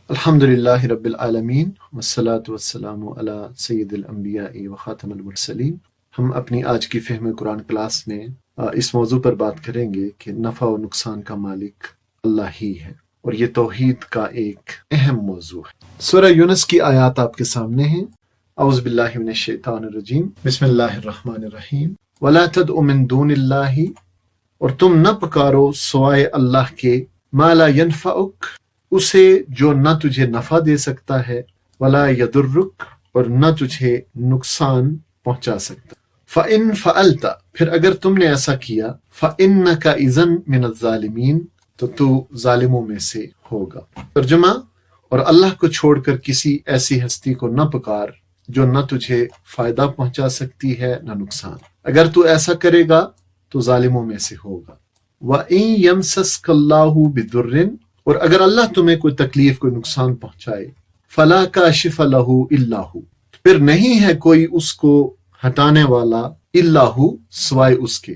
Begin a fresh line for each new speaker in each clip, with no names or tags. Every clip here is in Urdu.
الحمدللہ رب العالمین والصلاة والسلام علی سید الانبیاء و خاتم المرسلین۔ ہم اپنی آج کی فہم قرآن کلاس میں اس موضوع پر بات کریں گے کہ نفع و نقصان کا مالک اللہ ہی ہے، اور یہ توحید کا ایک اہم موضوع ہے۔ سورہ یونس کی آیات آپ کے سامنے ہیں۔ اعوذ باللہ من الشیطان الرجیم، بسم اللہ الرحمن الرحیم۔ وَلَا تَدْعُ مِن دُونِ اللَّهِ، اور تم نہ پکارو سوائے اللہ کے، مَا لَا يَنْفَعُكَ، اسے جو نہ تجھے نفع دے سکتا ہے، ولا یضرک، اور نہ تجھے نقصان پہنچا سکتا۔ فَإِن فَعَلْتَ، پھر اگر تم نے ایسا کیا، فَإِنَّكَ إِذًا مِنَ الظَّالِمِينَ، تو ظالموں میں سے ہوگا۔ ترجمہ، اور اللہ کو چھوڑ کر کسی ایسی ہستی کو نہ پکار جو نہ تجھے فائدہ پہنچا سکتی ہے نہ نقصان، اگر تو ایسا کرے گا تو ظالموں میں سے ہوگا۔ وَإِن يَمْسَسْكَ اللَّهُ بِضُرٍّ، اور اگر اللہ تمہیں کوئی تکلیف کوئی نقصان پہنچائے، فلا کاشف لہ الا ہو، پھر نہیں ہے کوئی اس کو ہٹانے والا، الا ہو، سوائے اس کے۔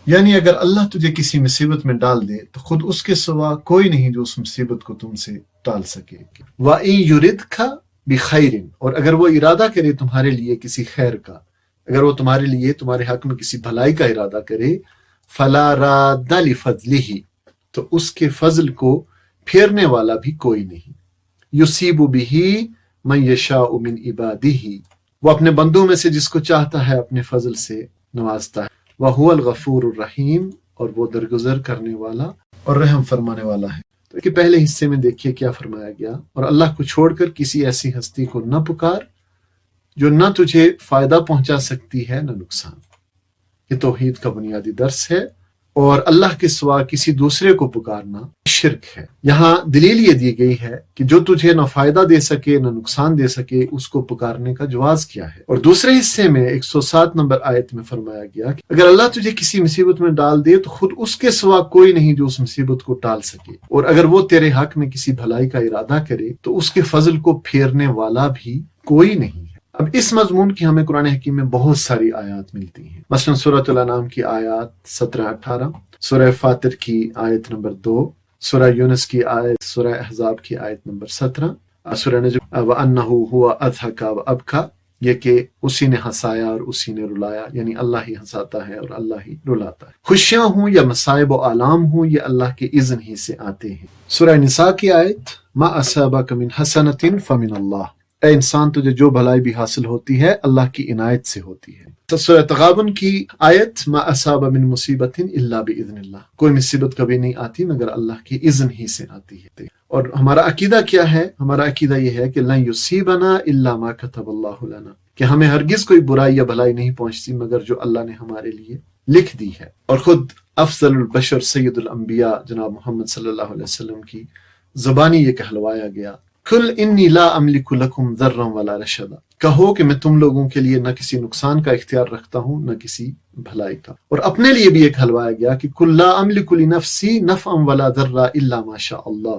یعنی اگر اللہ تجھے کسی مصیبت میں ڈال دے تو خود اس کے سوا کوئی نہیں جو اس مصیبت کو تم سے ٹال سکے۔ وَإِن يُرِدْكَ بِخَيْرٍ، اور اگر وہ ارادہ کرے تمہارے لیے کسی خیر کا، اگر وہ تمہارے لیے تمہارے حق میں کسی بھلائی کا ارادہ کرے، فلا راد لفضلہ، تو اس کے فضل کو پھیرنے والا بھی کوئی نہیں۔ یصیب بہ من یشاء من عبادہ، وہ اپنے بندوں میں سے جس کو چاہتا ہے اپنے فضل سے نوازتا ہے۔ وہو الغفور الرحیم، اور وہ درگزر کرنے والا اور رحم فرمانے والا ہے۔ تو اس کے پہلے حصے میں دیکھیے کیا فرمایا گیا، اور اللہ کو چھوڑ کر کسی ایسی ہستی کو نہ پکار جو نہ تجھے فائدہ پہنچا سکتی ہے نہ نقصان۔ یہ توحید کا بنیادی درس ہے، اور اللہ کے سوا کسی دوسرے کو پکارنا شرک ہے۔ یہاں دلیل یہ دی گئی ہے کہ جو تجھے نہ فائدہ دے سکے نہ نقصان دے سکے، اس کو پکارنے کا جواز کیا ہے۔ اور دوسرے حصے میں 107 نمبر آیت میں فرمایا گیا کہ اگر اللہ تجھے کسی مصیبت میں ڈال دے تو خود اس کے سوا کوئی نہیں جو اس مصیبت کو ٹال سکے، اور اگر وہ تیرے حق میں کسی بھلائی کا ارادہ کرے تو اس کے فضل کو پھیرنے والا بھی کوئی نہیں ہے۔ اب اس مضمون کی ہمیں قرآن حکیم میں بہت ساری آیات ملتی ہیں، مثلا سورۃ الانعام کی آیات 17-18، سورہ فاطر کی آیت نمبر 2، سورہ یونس کی آیت، سورہ احزاب کی آیت نمبر 17، سورہ نجم وَأَنَّهُ هُوَ أَضْحَكَ وَأَبْكَى، یہ کہ اسی نے ہنسایا اور اسی نے رلایا، یعنی اللہ ہی ہنساتا ہے اور اللہ ہی رلاتا ہے۔ خوشیاں ہوں یا مصائب و آلام ہوں، یہ اللہ کے اذن ہی سے آتے ہیں۔ سورہ نساء کی آیت مَا أَصَابَكَ مِنْ حَسَنَةٍ فَمِنَ اللَّهِ، اے انسان تجھے جو بھلائی بھی حاصل ہوتی ہے اللہ کی عنایت سے ہوتی ہے۔ سورہ تغابن کی آیت ما اصاب من مصیبت الا باذن اللہ، کوئی مصیبت کبھی نہیں آتی مگر اللہ کے اذن ہی سے آتی ہے۔ اور ہمارا عقیدہ کیا ہے؟ ہمارا عقیدہ یہ ہے کہ لن یصیبنا الا ما كتب اللہ لنا، کہ ہمیں ہرگز کوئی برائی یا بھلائی نہیں پہنچتی مگر جو اللہ نے ہمارے لیے لکھ دی ہے۔ اور خود افضل البشر سید الانبیاء جناب محمد صلی اللہ علیہ وسلم کی زبانی یہ کہلوایا گیا، قل انی لا املک لکم ضرا ولا رشدا، کہو کہ میں تم لوگوں کے لیے نہ کسی نقصان کا اختیار رکھتا ہوں نہ کسی بھلائی کا۔ اور اپنے لیے بھی ایک کہلوایا گیا کہ قل لا املک لنفسی نفعا ولا ضرا الا ما شاء اللہ،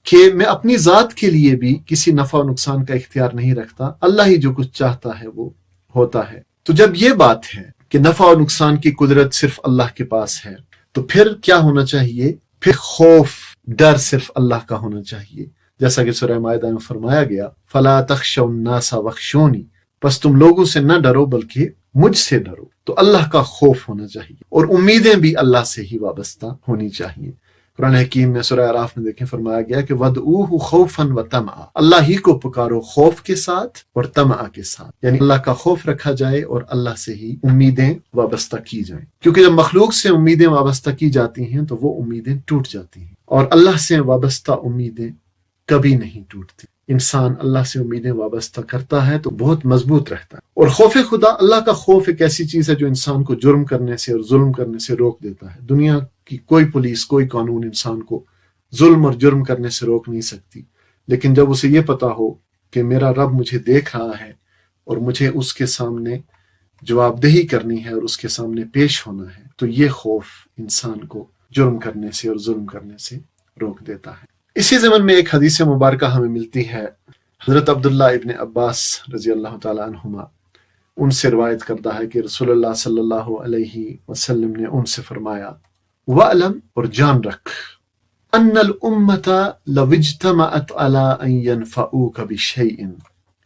کہ میں اپنی ذات کے لیے بھی کسی نفع و نقصان کا اختیار نہیں رکھتا، اللہ ہی جو کچھ چاہتا ہے وہ ہوتا ہے۔ تو جب یہ بات ہے کہ نفع و نقصان کی قدرت صرف اللہ کے پاس ہے، تو پھر کیا ہونا چاہیے؟ پھر خوف، ڈر صرف اللہ کا ہونا چاہیے، جیسا کہ سورہ مائدہ میں فرمایا گیا فَلَا تَخْشَوْا النَّاسَ وَاخْشَوْنِی، پس تم لوگوں سے نہ ڈرو بلکہ مجھ سے ڈرو۔ تو اللہ کا خوف ہونا چاہیے، اور امیدیں بھی اللہ سے ہی وابستہ ہونی چاہیے۔ قرآن حکیم میں سورہ اعراف میں دیکھیں فرمایا گیا کہ وَادْعُوهُ خَوْفًا وَطَمَعًا، اللہ ہی کو پکارو خوف کے ساتھ اور طمع کے ساتھ، یعنی اللہ کا خوف رکھا جائے اور اللہ سے ہی امیدیں وابستہ کی جائیں، کیونکہ جب مخلوق سے امیدیں وابستہ کی جاتی ہیں تو وہ امیدیں ٹوٹ جاتی ہیں، اور اللہ سے وابستہ امیدیں کبھی نہیں ٹوٹتی۔ انسان اللہ سے امیدیں وابستہ کرتا ہے تو بہت مضبوط رہتا ہے۔ اور خوف خدا، اللہ کا خوف ایک ایسی چیز ہے جو انسان کو جرم کرنے سے اور ظلم کرنے سے روک دیتا ہے۔ دنیا کی کوئی پولیس، کوئی قانون انسان کو ظلم اور جرم کرنے سے روک نہیں سکتی، لیکن جب اسے یہ پتا ہو کہ میرا رب مجھے دیکھ رہا ہے اور مجھے اس کے سامنے جواب دہی کرنی ہے اور اس کے سامنے پیش ہونا ہے، تو یہ خوف انسان کو جرم کرنے سے اور ظلم کرنے سے روک دیتا ہے۔ اسی زمن میں ایک حدیث مبارکہ ہمیں ملتی ہے، حضرت عبداللہ ابن عباس رضی اللہ تعالیٰ عنہما ان سے روایت کرتا ہے کہ رسول اللہ صلی اللہ علیہ وسلم نے ان سے فرمایا وَعْلَمْ، اور جان رکھ، ان الامۃ لو اجتمعت علی ان ینفعوک بشیء،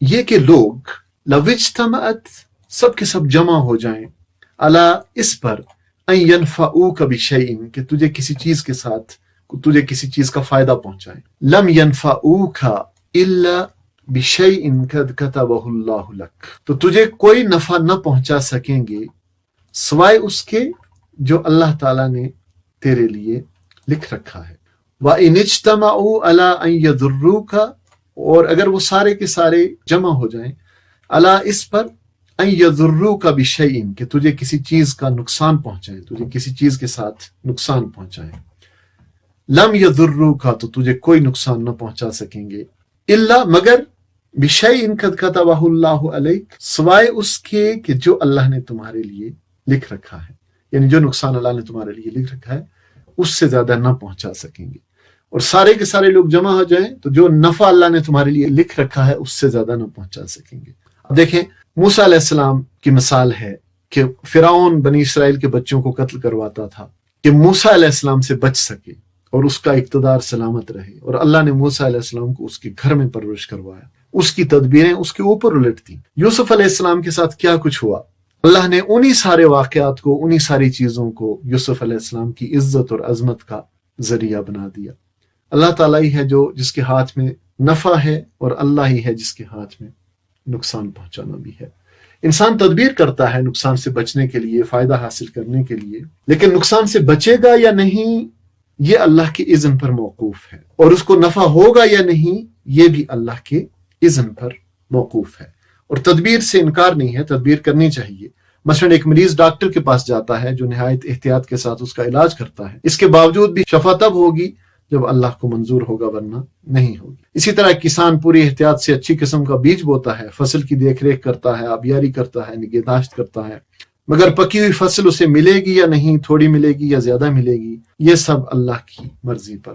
یہ کہ لوگ لو اجتمعت سب کے سب جمع ہو جائیں، علی اس پر، ان ینفعوک بشیء کہ تجھے کسی چیز کے ساتھ تجھے کسی چیز کا فائدہ پہنچائیں، لم ینفعوک الا بشیء قد کتبہ اللہ لک، تو تجھے کوئی نفع نہ پہنچا سکیں گے سوائے اس کے جو اللہ تعالیٰ نے تیرے لیے لکھ رکھا ہے۔ وَإِنِ اجْتَمَعُوا عَلَىٰ أَن يَضُرُّوكَ، اور اگر وہ سارے کے سارے جمع ہو جائیں علی اس پر، ان یضروک بشیء کہ تجھے کسی چیز کا نقصان پہنچائیں، تجھے کسی چیز کے ساتھ نقصان پہنچائیں، لم یضروک تو تجھے کوئی نقصان نہ پہنچا سکیں گے، الا مگر بشیء قد کتبہ اللہ علیک سوائے اس کے کہ جو اللہ نے تمہارے لیے لکھ رکھا ہے، یعنی جو نقصان اللہ نے تمہارے لیے لکھ رکھا ہے اس سے زیادہ نہ پہنچا سکیں گے، اور سارے کے سارے لوگ جمع ہو جائیں تو جو نفع اللہ نے تمہارے لیے لکھ رکھا ہے اس سے زیادہ نہ پہنچا سکیں گے۔ اب دیکھیں موسیٰ علیہ السلام کی مثال ہے کہ فرعون بنی اسرائیل کے بچوں کو قتل کرواتا تھا کہ موسیٰ علیہ السلام سے بچ سکے اور اس کا اقتدار سلامت رہے، اور اللہ نے موسیٰ علیہ السلام کو اس کے گھر میں پرورش کروایا، اس کی تدبیریں اس کے اوپر الٹ تھیں۔ یوسف علیہ السلام کے ساتھ کیا کچھ ہوا، اللہ نے انہی سارے واقعات کو، انہی ساری چیزوں کو یوسف علیہ السلام کی عزت اور عظمت کا ذریعہ بنا دیا۔ اللہ تعالیٰ ہی ہے جو جس کے ہاتھ میں نفع ہے، اور اللہ ہی ہے جس کے ہاتھ میں نقصان پہنچانا بھی ہے۔ انسان تدبیر کرتا ہے نقصان سے بچنے کے لیے، فائدہ حاصل کرنے کے لیے، لیکن نقصان سے بچے گا یا نہیں یہ اللہ کے اذن پر موقوف ہے، اور اس کو نفع ہوگا یا نہیں یہ بھی اللہ کے اذن پر موقوف ہے۔ اور تدبیر سے انکار نہیں ہے، تدبیر کرنی چاہیے۔ مثلا ایک مریض ڈاکٹر کے پاس جاتا ہے جو نہایت احتیاط کے ساتھ اس کا علاج کرتا ہے، اس کے باوجود بھی شفا تب ہوگی جب اللہ کو منظور ہوگا، ورنہ نہیں ہوگی۔ اسی طرح کسان پوری احتیاط سے اچھی قسم کا بیج بوتا ہے، فصل کی دیکھ ریکھ کرتا ہے، آبیاری کرتا ہے، نگہداشت کرتا ہے، مگر پکی ہوئی فصل اسے ملے گی یا نہیں، تھوڑی ملے گی یا زیادہ ملے گی، یہ سب اللہ کی مرضی پر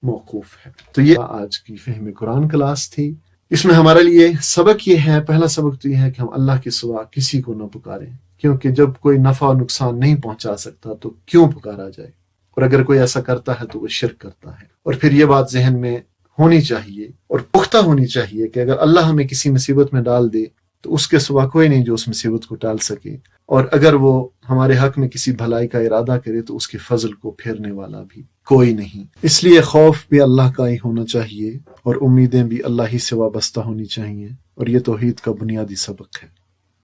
موقوف ہے۔ تو یہ آج کی فہم قرآن کلاس تھی۔ اس میں ہمارے لیے سبق یہ ہے، پہلا سبق تو یہ ہے کہ ہم اللہ کے سوا کسی کو نہ پکاریں، کیونکہ جب کوئی نفع و نقصان نہیں پہنچا سکتا تو کیوں پکارا جائے، اور اگر کوئی ایسا کرتا ہے تو وہ شرک کرتا ہے۔ اور پھر یہ بات ذہن میں ہونی چاہیے اور پختہ ہونی چاہیے کہ اگر اللہ ہمیں کسی مصیبت میں ڈال دے تو اس کے سوا کوئی نہیں جو اس مصیبت کو ٹال سکے، اور اگر وہ ہمارے حق میں کسی بھلائی کا ارادہ کرے تو اس کے فضل کو پھیرنے والا بھی کوئی نہیں۔ اس لیے خوف بھی اللہ کا ہی ہونا چاہیے، اور امیدیں بھی اللہ ہی سے وابستہ ہونی چاہیے، اور یہ توحید کا بنیادی سبق ہے۔